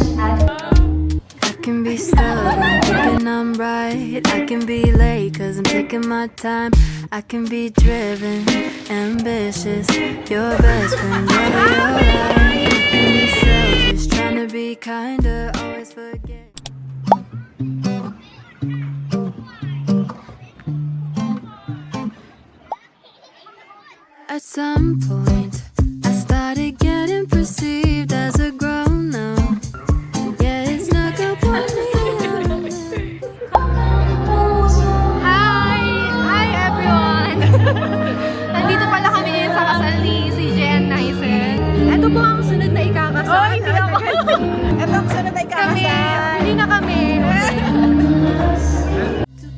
I can be stubborn, thinking I'm right. I can be late, cause I'm taking my time. I can be driven, ambitious, your best friend, never your life. I can be selfish, trying to be kinder, always forget. At some point, I started getting perceived as a grown-up. Yeah, it snuck up on me. Hi everyone! Nandito pala kami ngayon sa kasal ni si Jen Nysen. Ito po ang sunod na ikakasal. Oh, hindi ako. Ito ang sunod na ikakasal. Hindi na kami.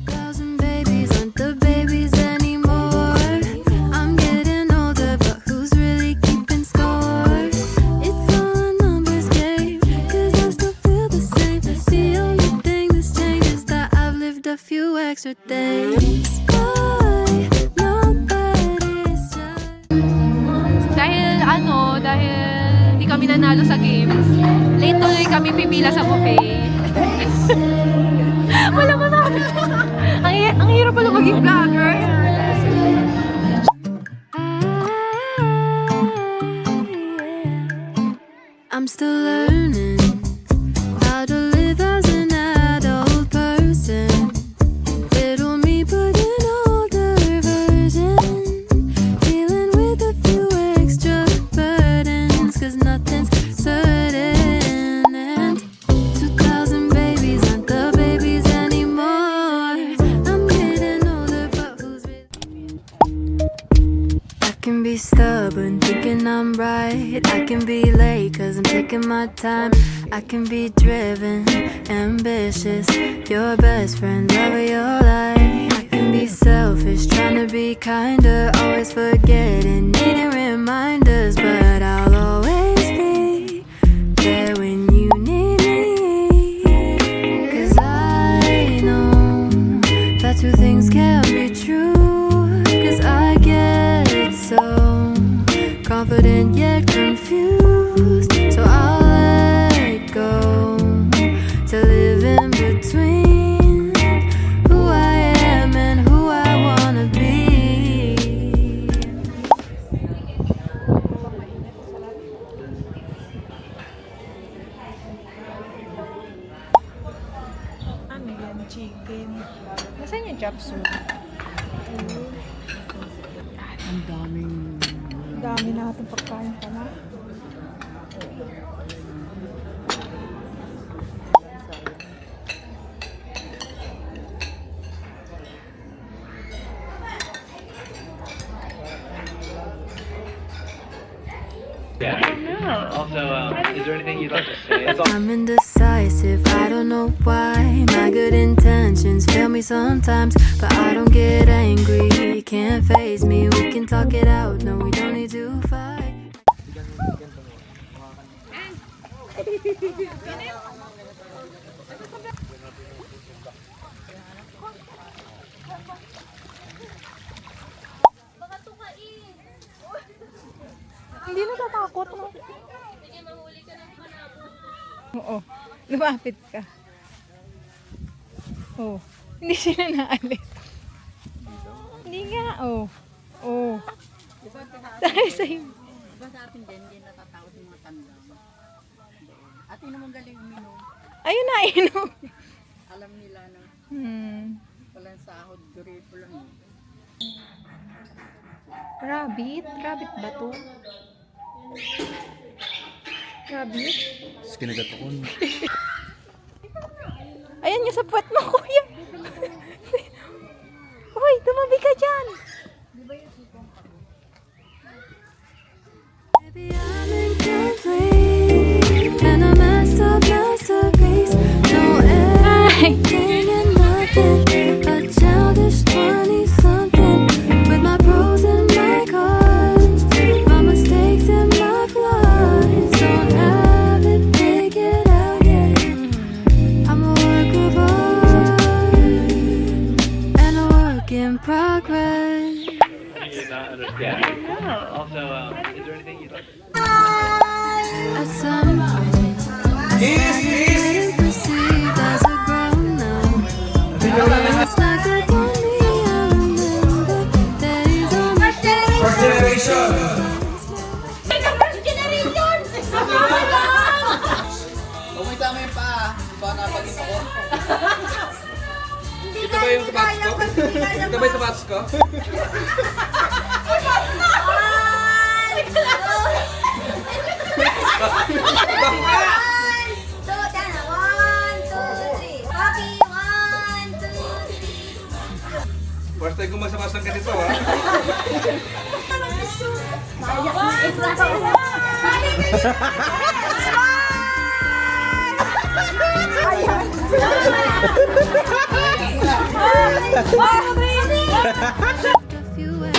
2000 babies aren't the babies anymore. I'm getting older, but who's really keeping score? It's all a numbers game, cause I still feel the same. The only thing that's changed is that I've lived a few extra days. I know that it's just... Dahil hindi kami nanalo sa games, late tuloy kami pipila sa buffet. Wala ko sabi. Ang hirap pala maging vlogger. I'm still learning how to live as an adult person. Little me, but an older version. Dealing with a few extra burdens, cause nothing's certain. And 2000 babies aren't the babies anymore. I'm getting older, but who's really... I can be stubborn, thinking I'm right. I can be late, cause I'm taking my time. I can be driven, ambitious, your best friend, love of your life. I can be selfish, trying to be kinder, always forgetting, needing reminders. But I'll always be there when you need me. Cause I know that two things can't be true. Cause I get so confident yet confused. So I'll let go to live in between who I am and who I wanna be. Ano yan? Chicken. Nasaan yung chop suey? Ang daming... Ang dami natin pagkain pala. Yeah. Also, is there anything you'd like to say? I'm indecisive, I don't know why. My good intentions fail me sometimes, but I don't get angry. You can't faze me, we can talk it out. No, we don't need to fight. Hindi natatakot mo. Oo. Lumapit ka. Oo. Hindi sila naalis. Hindi nga. Oo. Oo. Dahil sa'yo. Diba sa atin din, hindi natatakot yung mga tanda. At yun naman galing uminom. Ayun na, inom. Alam nila na walang sahod, durito lang yun. Rabbit? Rabbit ba to? Rabbit? Tapos kinagat ako. Ayan yung sa puwet mo, kuya. Uy, tumabi ka dyan. Baby, I'm incomplete, and a messed up masterpiece. No everything and nothing, a childish 20-something, with my pros and my cons, my mistakes and my flaws. Don't have it figured out yet. I'm a work of art and a work in progress. You not understand. Also, is there anything you'd like to say? At some point, I yung sapatos ko? Ito ba yung sapatos ko? First time ko magsapatos ng ganito, ha? If you ever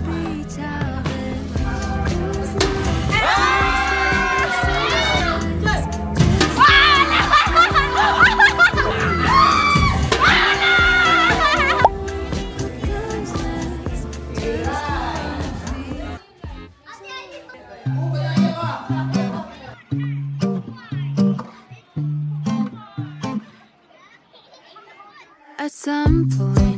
reach out at some point